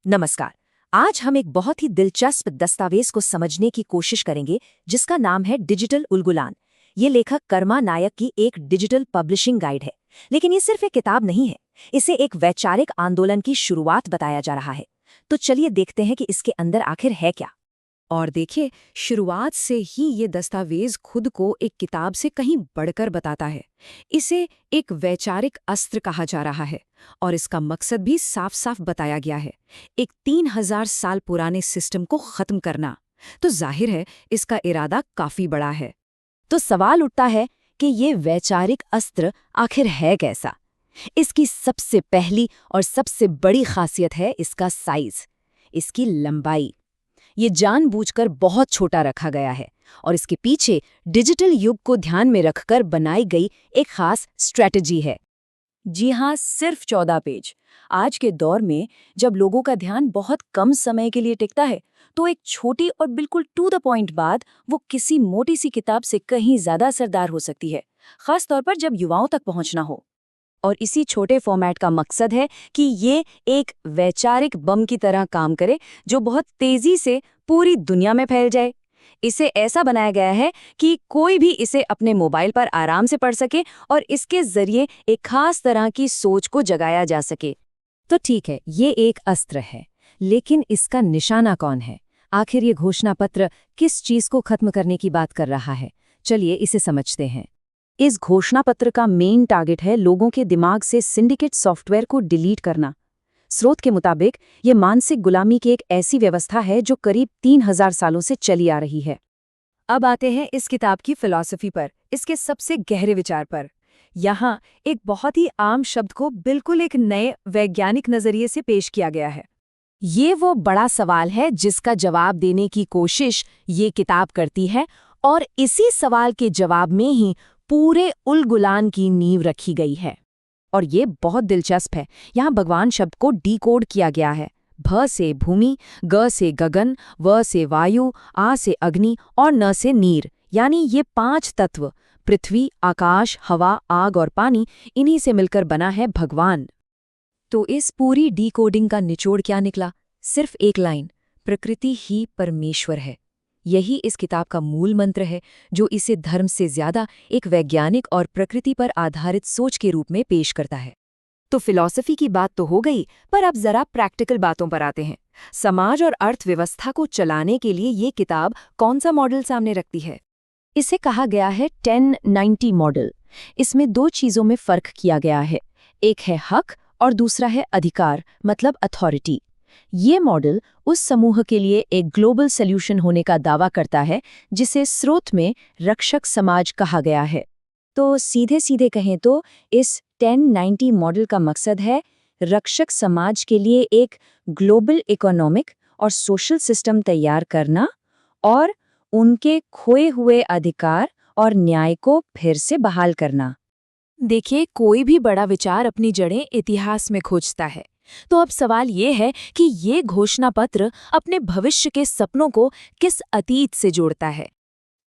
नमस्कार। आज हम एक बहुत ही दिलचस्प दस्तावेज को समझने की कोशिश करेंगे जिसका नाम है डिजिटल उलगुलान। ये लेखक कर्मा नायक की एक डिजिटल पब्लिशिंग गाइड है। लेकिन ये सिर्फ एक किताब नहीं है, इसे एक वैचारिक आंदोलन की शुरुआत बताया जा रहा है। तो चलिए देखते हैं कि इसके अंदर आखिर है क्या। और देखिए, शुरुआत से ही ये दस्तावेज खुद को एक किताब से कहीं बढ़कर बताता है। इसे एक वैचारिक अस्त्र कहा जा रहा है और इसका मकसद भी साफ साफ बताया गया है, एक 3000 साल पुराने सिस्टम को खत्म करना। तो जाहिर है इसका इरादा काफी बड़ा है। तो सवाल उठता है कि ये वैचारिक अस्त्र आखिर है कैसा। इसकी सबसे पहली और सबसे बड़ी खासियत है इसका साइज, इसकी लंबाई। ये जानबूझकर बहुत छोटा रखा गया है और इसके पीछे डिजिटल युग को ध्यान में रखकर बनाई गई एक खास स्ट्रैटेजी है। जी हाँ, सिर्फ 14 पेज। आज के दौर में जब लोगों का ध्यान बहुत कम समय के लिए टिकता है, तो एक छोटी और बिल्कुल टू द पॉइंट बात वो किसी मोटी सी किताब से कहीं ज्यादा असरदार हो सकती है, खास तौर पर जब युवाओं तक पहुंचना हो। और इसी छोटे फॉर्मेट का मकसद है कि ये एक वैचारिक बम की तरह काम करे जो बहुत तेजी से पूरी दुनिया में फैल जाए। इसे ऐसा बनाया गया है कि कोई भी इसे अपने मोबाइल पर आराम से पढ़ सके और इसके जरिए एक खास तरह की सोच को जगाया जा सके। तो ठीक है, ये एक अस्त्र है, लेकिन इसका निशाना कौन है? आखिर ये घोषणा पत्र किस चीज को खत्म करने की बात कर रहा है? चलिए इसे समझते हैं। इस घोषणा पत्र का मेन टारगेट है लोगों के दिमाग से सिंडिकेट सॉफ्टवेयर को डिलीट करना। स्रोत के मुताबिक ये मानसिक गुलामी की एक ऐसी व्यवस्था है जो करीब 3000 सालों से चली आ रही है। अब आते हैं इस किताब की फिलॉसफी पर, इसके सबसे गहरे विचार पर। यहाँ एक बहुत ही आम शब्द को बिल्कुल एक नए वैज्ञानिक नजरिए से पेश किया गया है। ये वो बड़ा सवाल है जिसका जवाब देने की कोशिश ये किताब करती है, और इसी सवाल के जवाब में ही पूरे उलगुलान की नींव रखी गई है। और ये बहुत दिलचस्प है, यहाँ भगवान शब्द को डीकोड किया गया है। भ से भूमि, ग से गगन, व से वायु, आ से अग्नि और न से नीर, यानी ये 5 तत्व पृथ्वी, आकाश, हवा, आग और पानी, इन्हीं से मिलकर बना है भगवान। तो इस पूरी डीकोडिंग का निचोड़ क्या निकला? सिर्फ एक लाइन, प्रकृति ही परमेश्वर है। यही इस किताब का मूल मंत्र है, जो इसे धर्म से ज्यादा एक वैज्ञानिक और प्रकृति पर आधारित सोच के रूप में पेश करता है। तो फिलॉसफी की बात तो हो गई, पर अब जरा प्रैक्टिकल बातों पर आते हैं। समाज और अर्थव्यवस्था को चलाने के लिए ये किताब कौन सा मॉडल सामने रखती है? इसे कहा गया है 1090 मॉडल। इसमें 2 चीजों में फर्क किया गया है, एक है हक और दूसरा है अधिकार, मतलब अथॉरिटी। ये मॉडल उस समूह के लिए एक ग्लोबल सॉल्यूशन होने का दावा करता है जिसे स्रोत में रक्षक समाज कहा गया है। तो सीधे सीधे कहें तो इस 1090 मॉडल का मकसद है रक्षक समाज के लिए एक ग्लोबल इकोनॉमिक और सोशल सिस्टम तैयार करना और उनके खोए हुए अधिकार और न्याय को फिर से बहाल करना। देखिए, कोई भी बड़ा विचार अपनी जड़ें इतिहास में खोजता है। तो अब सवाल ये है कि ये घोषणा पत्र अपने भविष्य के सपनों को किस अतीत से जोड़ता है।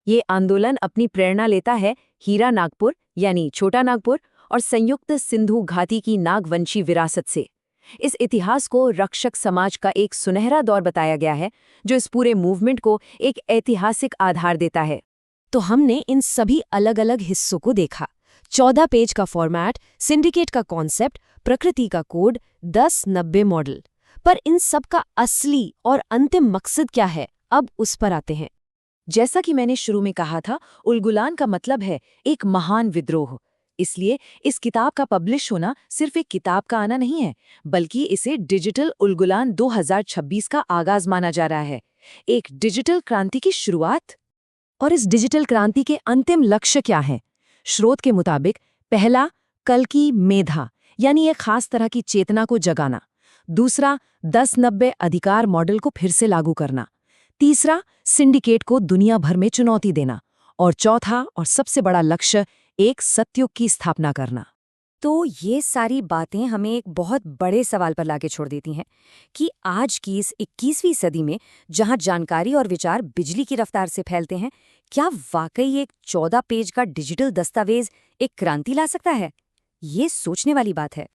ये आंदोलन अपनी प्रेरणा लेता है हीरा नागपुर यानी छोटा नागपुर और संयुक्त सिंधु घाटी की नागवंशी विरासत से। इस इतिहास को रक्षक समाज का एक सुनहरा दौर बताया गया है, जो इस पूरे मूवमेंट को एक ऐतिहासिक आधार देता है। तो हमने इन सभी अलग अलग हिस्सों को देखा, 14 पेज का फॉर्मेट, सिंडिकेट का कॉन्सेप्ट, प्रकृति का कोड, 1090 मॉडल। पर इन सब का असली और अंतिम मकसद क्या है, अब उस पर आते हैं। जैसा कि मैंने शुरू में कहा था, उलगुलान का मतलब है एक महान विद्रोह। इसलिए इस किताब का पब्लिश होना सिर्फ एक किताब का आना नहीं है, बल्कि इसे डिजिटल उलगुलान 2026 का आगाज माना जा रहा है, एक डिजिटल क्रांति की शुरुआत। और इस डिजिटल क्रांति के अंतिम लक्ष्य क्या हैं? स्रोत के मुताबिक पहला, कल की मेधा यानी एक खास तरह की चेतना को जगाना। दूसरा, 1090 अधिकार मॉडल को फिर से लागू करना। तीसरा, सिंडिकेट को दुनिया भर में चुनौती देना। और चौथा और सबसे बड़ा लक्ष्य, एक सत्युग की स्थापना करना। तो ये सारी बातें हमें एक बहुत बड़े सवाल पर लाके छोड़ देती हैं कि आज की इस 21वीं सदी में, जहां जानकारी और विचार बिजली की रफ्तार से फैलते हैं, क्या वाकई एक 14 पेज का डिजिटल दस्तावेज एक क्रांति ला सकता है? ये सोचने वाली बात है।